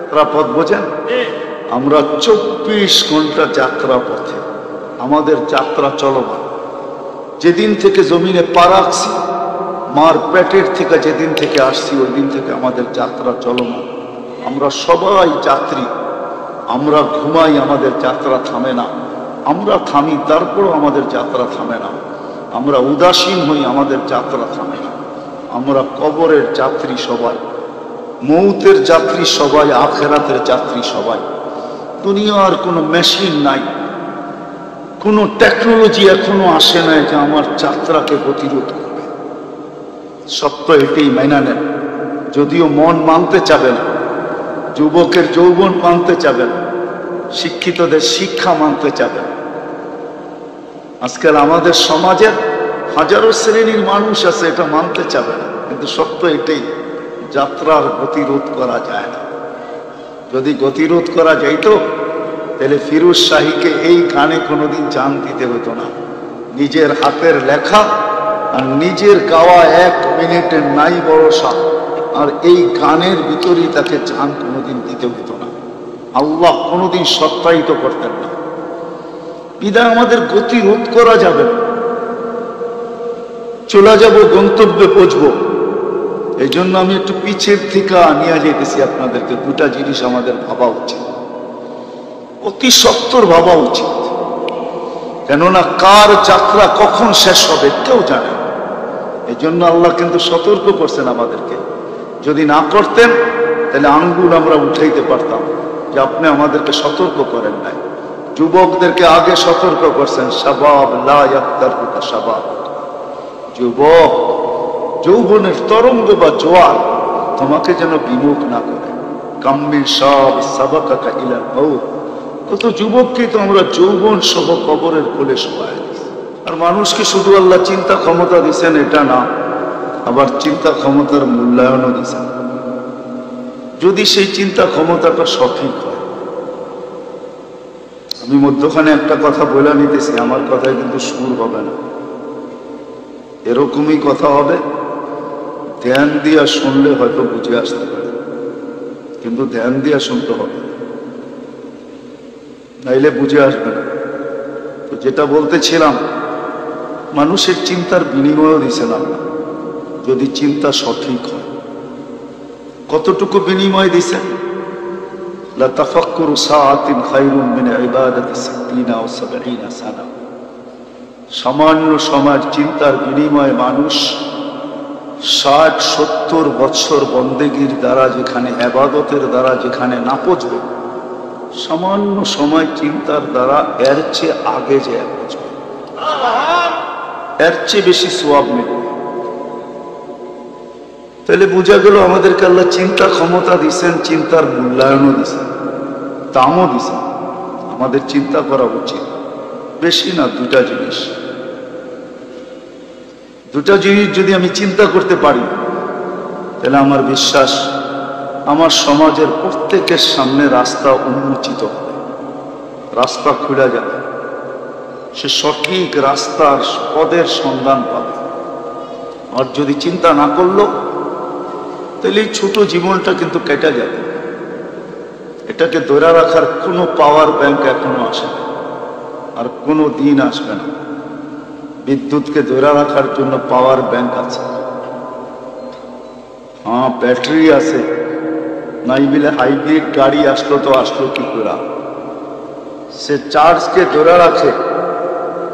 যাত্রাপথ বোঝেন? আমরা 24 ঘন্টা যাত্রা পথে, আমাদের যাত্রা চলমান। যেদিন থেকে জমিনে পা রাখছি, মার পেটের থেকে যেদিন থেকে আসছি, ওই দিন থেকে আমাদের যাত্রা চলমান। আমরা সবাই যাত্রী। আমরা ঘুমাই, আমাদের যাত্রা থামে না। আমরা থামি, তারপরও আমাদের যাত্রা থামে না। আমরা উদাসীন হই, আমাদের যাত্রা থামে না। আমরা কবরের যাত্রী সবাই, মৌতের যাত্রী সবাই, আখেরাতের যাত্রী সবাই। দুনিয়ার কোনো মেশিন নাই, কোনো টেকনোলজি এখনো আসে নাই যে আমার যাত্রাকে প্রতিরোধ করবে। সত্য এটাই মাইনা নেন। যদিও মন মানতে চাবে না, যুবকের যৌবন মানতে চাবে না, শিক্ষিতদের শিক্ষা মানতে চাবে না। আজকাল আমাদের সমাজের হাজারো শ্রেণীর মানুষ আছে, এটা মানতে চাবে না। কিন্তু সত্য এটাই, যাত্রার গতিরোধ করা যায় না। যদি গতিরোধ করা যাইত, তাহলে ফিরোজ শাহীকে এই গানে কোনোদিন জান দিতে হতো না। নিজের হাতের লেখা আর নিজের গাওয়া 1 মিনিটের নাই ভরসা, আর এই গানের ভিতরেই তাকে জান কোনোদিন দিতে হতো না। আল্লাহ কোনোদিন সত্যায়িত করতেন না। বিধায় আমাদের গতি রোধ করা যাবে না। চলে যাব, গন্তব্যে পৌঁছবো। এই জন্য আমি একটু পিছের থেকে নিয়ে যেতেছি আপনাদেরকে। দুটা জিনিস আমাদের ভাবা উচিত, অতি সত্তর ভাবা উচিত। কেননা কার যাত্রা কখন শেষ হবে কেউ জানে না। এই জন্য আল্লাহ কিন্তু সতর্ক করছেন আমাদেরকে। যদি না করতেন তাহলে আঙ্গুল আমরা উঠাইতে পারতাম যে আপনি আমাদেরকে সতর্ক করেন নাই। যুবকদেরকে আগে সতর্ক করছেন, শাবাব লা ইয়াক্তারুকা শাবাব। যুবক, যৌবনের তরঙ্গ বা জোয়ার তোমাকে যেন বিমুখ না করে। কাম্মিন শাব সাবাকাকা ইলাল মাউত। কত যুবককে তো আমরা যৌবন সহ কবরের কোলে শোয়াই দিই। আর মানুষকে শুধু আল্লাহ চিন্তা ক্ষমতা দিচ্ছেন এটা না, আবার চিন্তা ক্ষমতার মূল্যায়নও দিচ্ছেন। যদি সেই চিন্তা ক্ষমতাটা সঠিক হয়। আমি মধ্যখানে একটা কথা বলে নিতেছি, আমার কথায় কিন্তু সুর হবে না, এরকমই কথা হবে। ধ্যান দিয়া শুনলে হয়তো বুঝে আসতে পারে, কিন্তু ধ্যান দিয়া শুনতে হবে, নাইলে বুঝে আসবে না। তো যেটা বলতেছিলাম, মানুষের চিন্তার বিনিময়ও দিছেন আল্লাহ, যদি চিন্তা সঠিক হয়। কতটুকু বিনিময় দিছেন? লা তাফাক্কুরু সাআতিন খায়রুম মিন ইবাদাতি 60 আও 70 সানা। সামান্য সময়ের চিন্তার বিনিময়ে মানুষ 60-70 বছর বন্দেগীর দ্বারা যেখানে, ইবাদতের দ্বারা যেখানে না পৌঁছবে, সামান্য সময় চিন্তার দ্বারা এর চেয়ে আগে যে পৌঁছবে, এর চেয়ে বেশি সওয়াব মিলবে। তাহলে বোঝা গেল আমাদেরকে আল্লাহ চিন্তা ক্ষমতা দিচ্ছেন, চিন্তার মূল্যায়নও দিচ্ছেন, দামও দিচ্ছেন। আমাদের চিন্তা করা উচিত, বেশি না, দুটা জিনিস। দুটা জিনিস যদি আমি চিন্তা করতে পারি, তাহলে আমার বিশ্বাস আমার সমাজের প্রত্যেকের সামনে রাস্তা উন্মোচিত হবে, রাস্তা খুলে যাবে, সে সঠিক রাস্তার পদের সন্ধান পাবে। আর যদি চিন্তা না করলো, তাহলে এই ছোট জীবনটা কিন্তু কেটে যাবে। এটাকে ধরে রাখার কোনো পাওয়ার ব্যাংক এখনো আসে না, আর কোনো দিন আসবে না। বিদ্যুৎকে ধরে রাখার জন্য পাওয়ার ব্যাংক আছে, হ্যাঁ ব্যাটারি আছে, নাই বলে হাইব্রিড গাড়ি আসলো, তো আসলো কি করে? সে চার্জকে ধরে রাখে,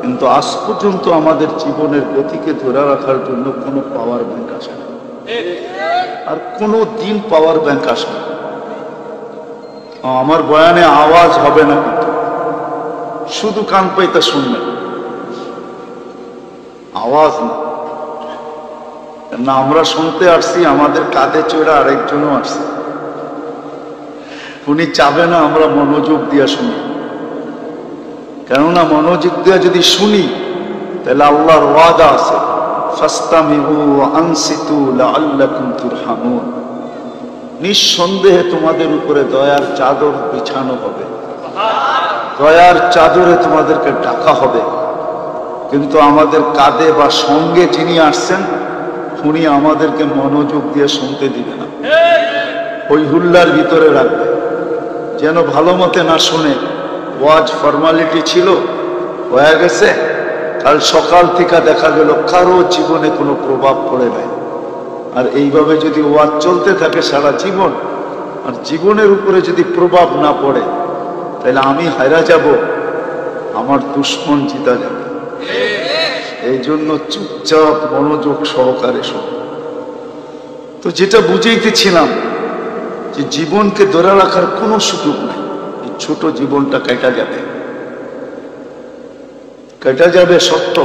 কিন্তু আজ পর্যন্ত আমাদের জীবনের গতিকে ধরে রাখার জন্য কোনো পাওয়ার ব্যাংক আসে না, আর কোনো দিন পাওয়ার ব্যাংক আসে না। আমার বয়ানে আওয়াজ হবে না, কিন্তু শুধু কান পাইতা শুনবেন, আওয়াজ না। না, আমরা শুনতে আসছি, আমাদের কাঁধে চড়ে আরেকজনও আসছে, উনি চাবে না আমরা মনোযোগ দিয়ে শুনি। কেননা মনোযোগ দিয়ে যদি শুনি, তাহলে আল্লাহর ওয়াদা আছে, ফাস্তামিউ ওয়া আনসিতু লাআল্লাকুম তুরহামুন। নিঃসন্দেহে তোমাদের উপরে দয়ার চাদর বিছানো হবে, দয়ার চাদরে তোমাদেরকে ঢাকা হবে। কিন্তু আমাদের কাঁধে বা সঙ্গে যিনি আসছেন, উনি আমাদেরকে মনোযোগ দিয়ে শুনতে দিবে না, ওই হুল্লার ভিতরে রাখবে। যেন ভালো মতে না শুনে। ওয়াজ ফর্মালিটি ছিল, হয়ে গেছে। কাল সকাল থেকে দেখা গেল কারো জীবনে কোনো প্রভাব পড়ে নাই। আর এইভাবে যদি ওয়াজ চলতে থাকে সারা জীবন, আর জীবনের উপরে যদি প্রভাব না পড়ে, তাহলে আমি হারা যাব, আমার দুশ্মন জিতা যাবে। এই জন্য চুপচাপ মনোযোগ সহকারে শোনো। তো যেটা বুঝাইতেছিলাম যে জীবনকে ধরে রাখার কোনো সুযোগ নাই। এই ছোট জীবনটা কেটে যাবে, কেটে যাবে সত্য।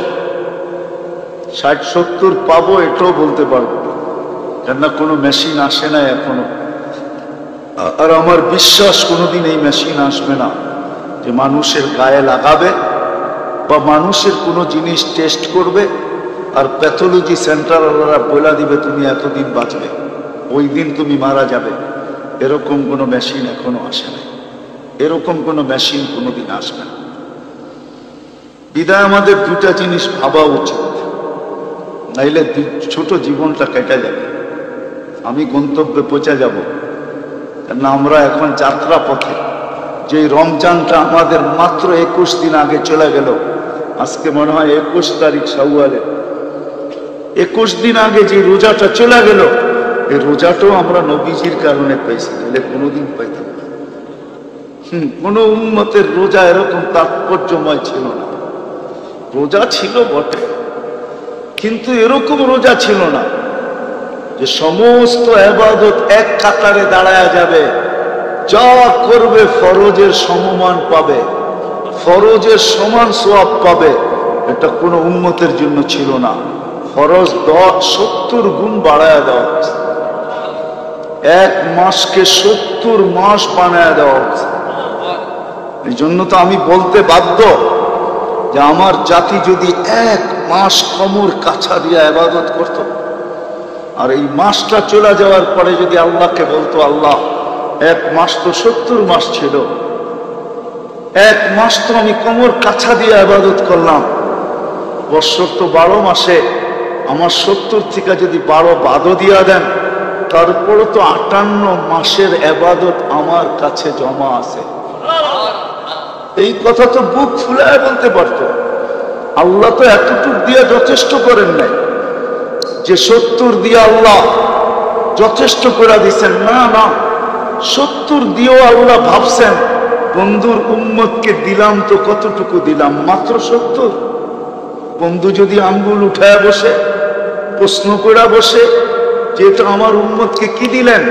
60-70 পাবো এটাও বলতে পারবো না, কেননা কোনো মেশিন আসে না এখনো। আর আমার বিশ্বাস কোনোদিন এই মেশিন আসবে না যে মানুষের গায়ে লাগাবে বা মানুষের কোনো জিনিস টেস্ট করবে আর প্যাথোলজি সেন্টারওয়ালারা বলে দিবে তুমি এতদিন বাঁচবে, ওই দিন তুমি মারা যাবে। এরকম কোনো মেশিন এখনো আসে না, এরকম কোনো মেশিন কোনোদিন আসবে না। বিদায় আমাদের দুটা জিনিস ভাবা উচিত, নাইলে ছোট জীবনটা কেটে যাবে। আমি গন্তব্যে পৌঁছে যাব, কেন আমরা এখন যাত্রা পথে। যে রমজানটা আমাদের মাত্র 21 দিন আগে চলে গেল, আজকে মনে হয় 21 তারিখ শাওয়ালে, 21 দিন আগে যে রোজাটা চলে গেল, এই রোজাটাও আমরা নবীজির কারণে পেয়েছি, নাহলে কোনোদিন পাইতাম না। কোন উম্মতের রোজা এরকম তাৎপর্যময় ছিল না। রোজা ছিল বটে, কিন্তু এরকম রোজা ছিল না যে সমস্ত ইবাদত এক কাতারে দাঁড়ায়া যাবে, যা করবে ফরজের সমমান পাবে, ফরজের সমান সওয়াব পাবে। এটা কোনো উম্মতের জন্য ছিল না। ফরজ 70 গুণ বাড়ায়া দেওয়া হচ্ছে, এক মাসকে 70 মাস বানায়া দেওয়া হচ্ছে। এই জন্য তো আমি বলতে বাধ্য যে আমার জাতি যদি এক মাস কমর কাছা দিয়ে ইবাদত করত, আর এই মাসটা চলে যাওয়ার পরে যদি আল্লাহকে বলতো, আল্লাহ এক মাস তো 70 মাস ছিল, এক মাস তো আমি কমর কাছা দিয়ে ইবাদত করলাম, বৎসর তো 12 মাসে, আমার 70 থেকে যদি 12 বাদও দিয়া দেন, তারপরে তো 58 মাসের ইবাদত আমার কাছে জমা আছে। এই কথা তো বুক ফুলায় বলতে পারতো। আল্লাহ তো এতটুক দিয়ে যথেষ্ট করেন নাই যে 70 দিয়ে আল্লাহ যথেষ্ট করে দিচ্ছেন। না না, 70 দিয়েও আল্লাহ ভাবছেন বন্ধুর উম্মতকে দিলাম তো কতটুকু দিলাম, মাত্র 70। বন্ধু যদি আঙ্গুল উঠায় বসে, প্রশ্ন করে বসে যে এটা আমার উম্মতকে কি দিলেন,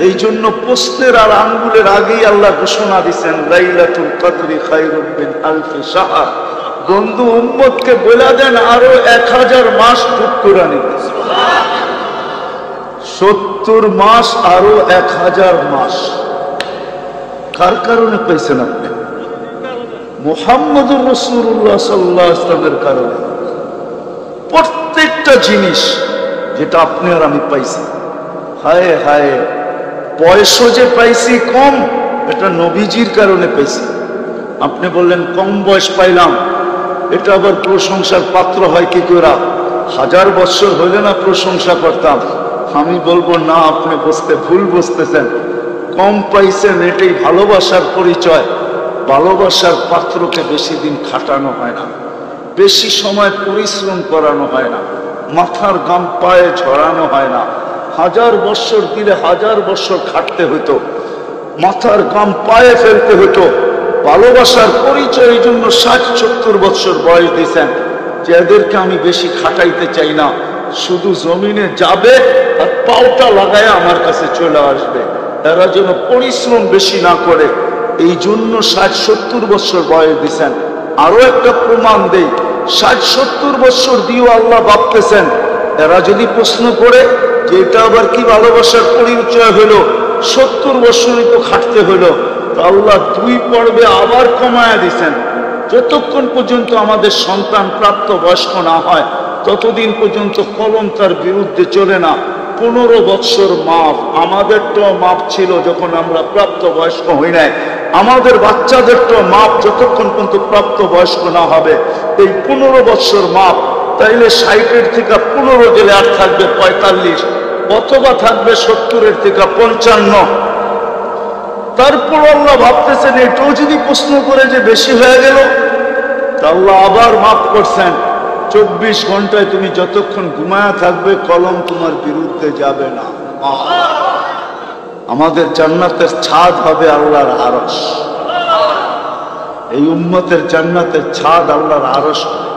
এই জন্য প্রশ্নের আর আঙ্গুলের আগেই আল্লাহ ঘোষণা দিচ্ছেন লাইলাতুল কদরি খায়রুম মিন আলফি শাহর। বন্ধু উম্মতকে বলে দেন আরো 1000 মাস যোগ করে নিতে। 70 মাস আরো 1000 মাস কার কারণে পেয়েছেন আপনি? মুহাম্মদুর রাসূলুল্লাহ সাল্লাল্লাহু আলাইহি ওয়াসাল্লামের কারণে। প্রত্যেকটা জিনিস যেটা আপনি আর আমি পাইছি, হায় হায়, বয়সও যে পাইছি কম, এটা নবীজির কারণে পাইছি। আপনি বললেন কম বয়স পাইলাম, এটা আবার প্রশংসার পাত্র হয় কি করে? 1000 বছর হইলে না প্রশংসা করতাম। আমি বলবো না, আপনি ভুল বুঝতেছেন। কম পাইছেন, এটাই ভালোবাসার পরিচয়। ভালোবাসার পাত্রকে বেশি দিন খাটানো হয় না, বেশি সময় পরিশ্রম করানো হয় না, মাথার গাম পায়ে ঝরানো হয় না। 1000 বছর দিলে 1000 বছর খাটতে হতো, মাথার গাম পায়ে ফেলতে হতো। ভালোবাসার পরিচয় এই জন্য 60-70 বছর বয়স দিয়েছেন যে এদেরকে আমি বেশি খাটাইতে চাই না, শুধু জমিনে যাবে আর পাউটা লাগায় আমার কাছে চলে আসবে, এরা যেন পরিশ্রম বেশি না করে। এই জন্য 60-70 বছর বয়স দিয়েছেন। আরো একটা প্রমাণ দেই, 60-70 বছর দিয়েও আল্লাহ ভাবতেছেন এরা যদি প্রশ্ন করে যে এটা আবার কি ভালোবাসার পরিচয় হলো, 70 বছরই তো খাটতে হলো, আল্লাহ 2 পর্বে আবার কমায়া দিছেন। যতক্ষণ পর্যন্ত আমাদের সন্তান প্রাপ্ত বয়স্ক না হয়, ততদিন পর্যন্ত কলম তার বিরুদ্ধে চলে না। 15 বছর মাপ, আমাদেরটাও মাপ ছিল যখন আমরা প্রাপ্ত বয়স্ক হই নাই, আমাদের বাচ্চাদেরটাও মাপ যতক্ষণ পর্যন্ত প্রাপ্ত বয়স্ক না হবে। এই 15 বছর মাপ, তাইলে 60-এর থেকে 15 গেলে আর থাকবে 45, অথবা থাকবে 70-এর থেকে 55। তারপর আল্লাহ ভাবতেছেন এটাও যদি প্রশ্ন করে যে বেশি হয়ে গেল, তা আল্লাহ আবার মাফ করছেন। 24 ঘন্টায় তুমি যতক্ষণ ঘুমায়া থাকবে কলম তোমার বিরুদ্ধে যাবে না। আমাদের জান্নাতের ছাদ হবে আল্লাহর আরশ। এই উম্মতের জান্নাতের ছাদ আল্লাহর আরশ হবে।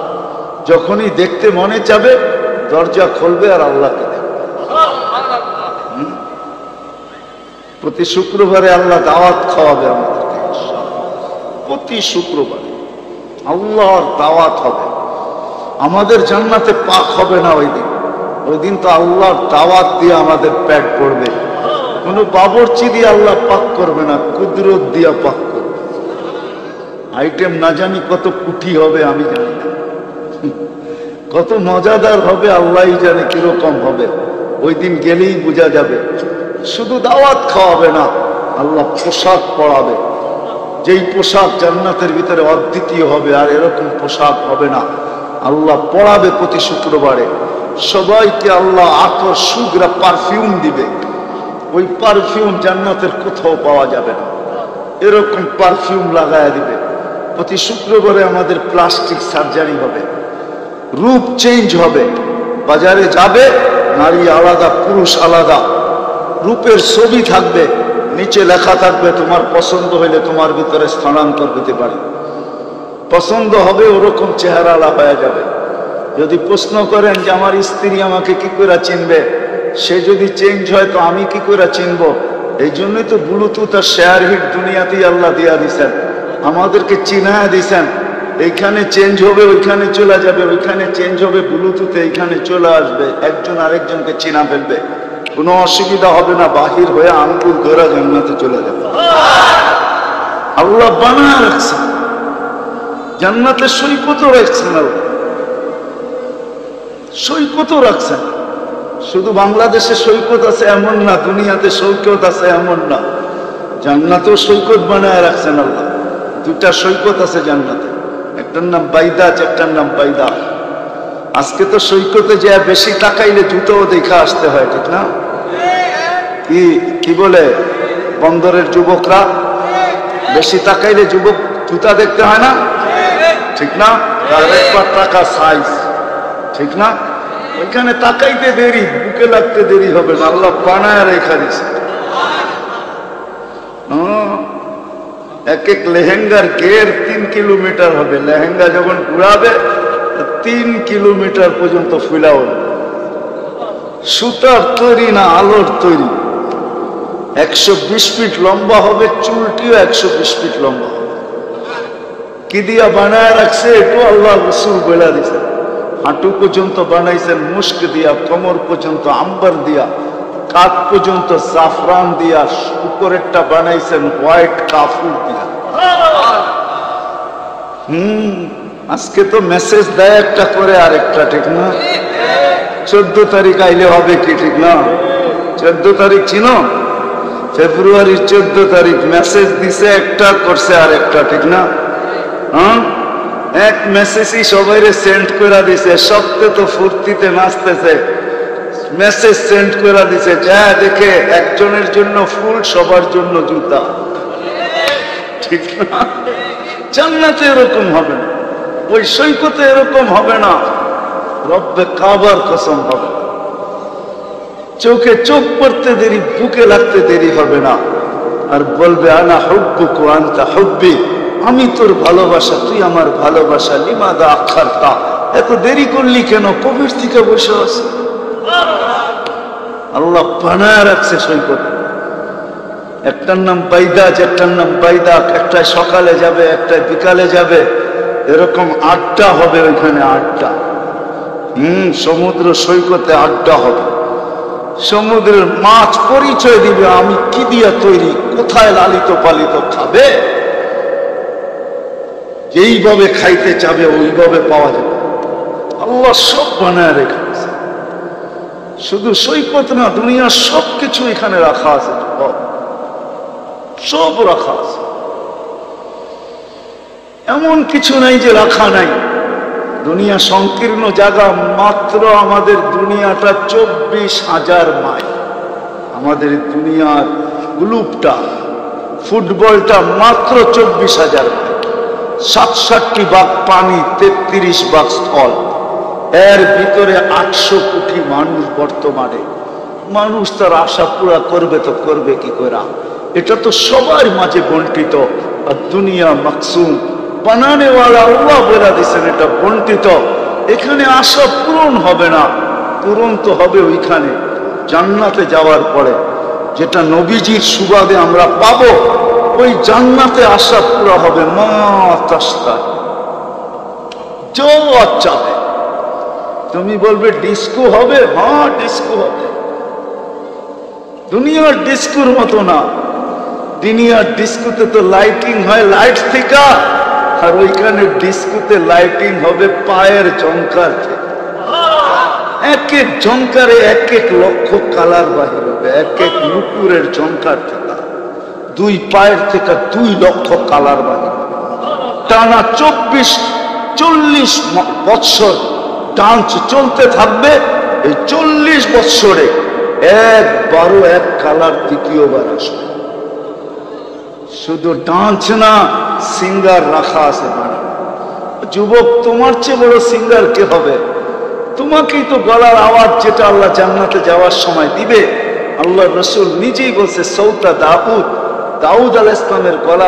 যখনই দেখতে মনে যাবে দরজা খুলবে আর আল্লাহকে দেখবে। প্রতি শুক্রবারে আল্লাহ দাওয়াত খাওয়াবে আমাদেরকে। প্রতি শুক্রবারে আল্লাহর দাওয়াত হবে। আমাদের জান্নাতে পাক হবে না ওই দিন। ওই দিন তো আল্লাহর দাওয়াত দিয়ে আমাদের পেট পড়বে। কোন বাবরচি দিয়ে আল্লাহ পাক করবে না, কুদরত দিয়া পাক করবে। আইটেম না জানি কত কুঠি হবে, আমি জানি না কত মজাদার হবে, আল্লাহই জানে কিরকম হবে। ওই দিন গেলেই বোঝা যাবে। শুধু দাওয়াত খাওয়াবে না, আল্লাহ পোশাক পরাবে। যেই পোশাক জান্নাতের ভিতরে অদ্বিতীয় হবে, আর এরকম পোশাক হবে না। আল্লাহ পরাবে প্রতি শুক্রবারে। সবাইকে আল্লাহ আতর সুগরা পারফিউম দিবে। ওই পারফিউম জান্নাতের কোথাও পাওয়া যাবে না। এরকম পারফিউম লাগায়া দিবে। প্রতি শুক্রবারে আমাদের প্লাস্টিক সার্জারি হবে, রূপ চেঞ্জ হবে। বাজারে যাবে, নারী আলাদা পুরুষ আলাদা, রূপের ছবি থাকবে, নিচে লেখা থাকবে তোমার পছন্দ হইলে তোমার ভিতরে স্থানান্তর হতে পারে। পছন্দ হবে ওরকম চেহারা হয়ে যাবে। যদি প্রশ্ন করেন যে আমার স্ত্রী আমাকে কি করে চিনবে, সে যদি চেঞ্জ হয় তো আমি কি করে চিনব? এই জন্যই তো ব্লুটুথ আর শেয়ার হিট দুনিয়াতেই আল্লাহ দিয়া দিছেন, আমাদেরকে চিনায়া দিছেন। এইখানে চেঞ্জ হবে, ওইখানে চলে যাবে, ওইখানে চেঞ্জ হবে ব্লুটুথে, এইখানে চলে আসবে, একজন আরেকজনকে চিনা ফেলবে। কোনো অসুবিধা হবে না, বাহির হয়ে আঙ্গুল ধরা জান্নাতে চলে যাবে। আল্লাহ বানায় রাখছেন, জান্নাতের সৈকতও রাখছেন, আল্লাহ সৈকতও রাখছেন। শুধু বাংলাদেশে সৈকত আছে এমন না, দুনিয়াতে সৈকত আছে এমন না, জান্নাতেও সৈকত বানায় রাখছেন আল্লাহ। দুটা সৈকত আছে জান্নাতে, একটার নাম বাইদাজ, একটার নাম বাইদা। আজকে তো সৈকতে যে বেশি তাকাইলে জুতোও দেখা আসতে হয়, ঠিক না? কি বলে বন্দরের যুবকরা, বেশি তাকাইলে যুবক জুতা দেখতে হয় না, ঠিক না? তার একবার টাকা সাইজ, ঠিক না? ওইখানে তাকাইতে দেরি, বুকে লাগতে দেরি হবে না, আল্লাহ বানায় রেখা দিছে। এক এক লেহেঙ্গার ঘের 3 কিলোমিটার হবে। লেহেঙ্গা যখন ঘুরাবে 3 কিলোমিটার পর্যন্ত ফুলাও। সুতার তৈরি না আলোর তৈরি। 120 ফিট লম্বা হবে, চুলটিও 120 ফিট লম্বা হবে। কি দিয়া বানায় রাখছে একটু আল্লাহ রসুল বলে দিছে। হাঁটু পর্যন্ত বানাইছেন মুস্ক দিয়া, কোমর পর্যন্ত আম্বার দিয়া, কাঁধ পর্যন্ত জাফরান দিয়া, উপরেরটা বানাইছেন হোয়াইট কাফুর দিয়া। আজকে তো মেসেজ দেয় একটা করে আরেকটা, ঠিক না? 14 তারিখ আইলে হবে কি, ঠিক না? 14 তারিখ চিনো? ফেব্রুয়ারির 14 তারিখ মেসেজ দিছে একটা, করছে আরেকটা, ঠিক না? এক মেসেজই সবাইরে সেন্ড করে দিছে। সবতে তো ফুর্তিতে নাচতেছে, মেসেজ সেন্ড করে দিছে, যা দেখে একজনের জন্য ফুল, সবার জন্য জুতা, ঠিক না? জান্নাতে এরকম হবে না, ওই সৈকতে এরকম হবে না, রব্বে কাবার কসম হবে। চোখে চোখ পড়তে দেরি, বুকে লাগতে দেরি হবে না, আর বলবে আনা হুব্বুক ওয়া আনতা হুব্বি, আমি তোর ভালোবাসা, তুই আমার ভালোবাসা। লিমাদা আখারতা, এত দেরি করলি কেন? কবির থেকে বসে আছে। আল্লাহ বানায় রাখছে সৈকত। একটার নাম বাইদাজ, একটার নাম বাইদাক। একটাই সকালে যাবে, একটাই বিকালে যাবে, এরকম 8টা হবে ওইখানে, 8টা। সমুদ্র সৈকতে 8টা হবে। সমুদ্রের মাছ পরিচয় দিবে আমি কি দিয়া তৈরি, কোথায় লালিত পালিত খাবে। যেইভাবে খাইতে চাবে ওইভাবে পাওয়া যাবে। আল্লাহ সব বানায় রেখেছে। শুধু সৈকত না, দুনিয়ার সবকিছু এখানে রাখা আছে, সব রাখা আছে। এমন কিছু নাই যে রাখা নাই। দুনিয়া সংকীর্ণ জায়গা, মাত্র আমাদের দুনিয়াটা 24,000 মাইল। আমাদের দুনিয়ার গ্লুপটা ফুটবলটা মাত্র 24,000 ভাগ, 67 ভাগ পানি, 33 ভাগ স্থল, এর ভিতরে 800 কোটি মানুষ বর্তমানে। মানুষ তার আশা পুরা করবে তো করবে কি করে? এটা তো সবার মাঝে বন্টিত। আর দুনিয়া মাকসুম, বানানেওয়ালা আল্লাহ বলে দিয়েছেন এটা বন্টিত। এখানে আশা পূরণ হবে না, পূরণ তো হবে ওইখানে জান্নাতে যাওয়ার পরে, যেটা নবীজির সুবাদে আমরা পাবো। ওই জান্নাতে আশা পুরা হবে। মা তাস্তা চাবে। তুমি বলবে ডিস্কো হবে, হ্যাঁ ডিস্কো হবে। দুনিয়ার ডিস্কোর মতো না। দুনিয়ার ডিস্কোতে তো লাইটিং হয় লাইট থেকে, আর ওইখানে ডিস্কোতে লাইটিং হবে পায়ের ঝংকার থেকে। এক এক ঝংকারে এক এক লক্ষ কালার বাহির হবে, এক এক নুপুরের ঝংকার থেকে, 2 পায়ের থেকে 2 লক্ষ কালার বাহির হবে। টানা 40 বৎসর ডান্স চলতে থাকবে। এই 40 বৎসরে একবারও এক কালার দ্বিতীয়বার আসবে। শুধু ডান্স না, সিঙ্গার রাখা আছে। যুবক, তোমার চেয়ে বড় সিঙ্গার কে হবে? তোমাকেই তো গলার আওয়াজ যেটা আল্লাহ জান্নাতে যাওয়ার সময় দিবে। আল্লাহ রসুল নিজেই বলছে, সৌতা দাউদ আলাইহিস সালামের গলা